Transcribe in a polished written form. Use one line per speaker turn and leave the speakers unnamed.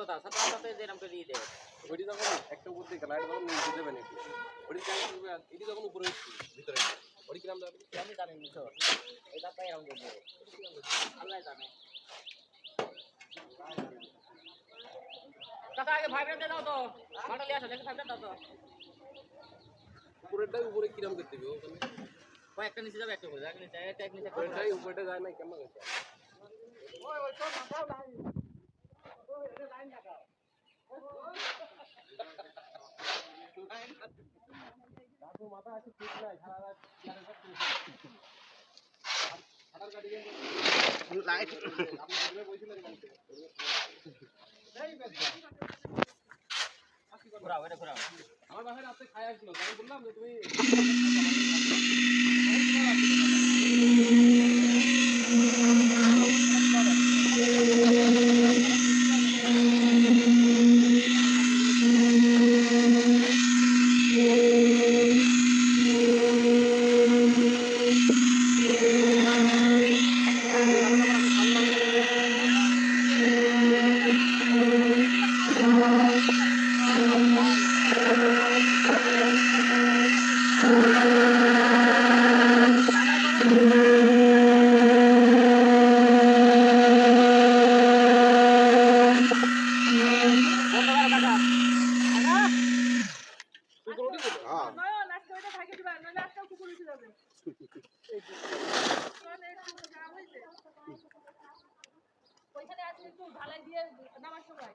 দাও সাথে যে নাম করে দিয়ে
ওইটি যখন একটা উপর দিকে লাইট যখন নিচে দেবে নাকি ওইটি কেন করবে এটি যখন উপরে ভিতরে ওইটি কি নাম দেবে
আমি জানি নিছো এটা পাই আমি দেব আল্লাহ জানে কাকা আগে ভাইব্রেট দাও তো মাটা লিয়ে আসো দেখো ভাইব্রেট দাও তো
উপরেরটাই উপরে কি নাম করতে হবে ওখানে
কয়েকটা নিচে যাবে একটা করে যাক নিচে এটা এক নিচে
উপরেরটাই উপরেটা যায় না কেমন হচ্ছে
ওই তো মাথাও লাইন ওই এটা লাইন লাগাও
দাদু মাথা আছে ঠিক নাই সারা রাত ইয়ারে করতে সাঁতার কাটিয়ে লাইট আপনি ভিতরে বসিলেন কেন এই বেটা
ঘোরাও এটা ঘোরাও
আমার বাসায় রাতে খাই আসলো আমি বললাম যে তুমি
ওইখানে আছে একটু ঢালাই দিয়ে নামার সময়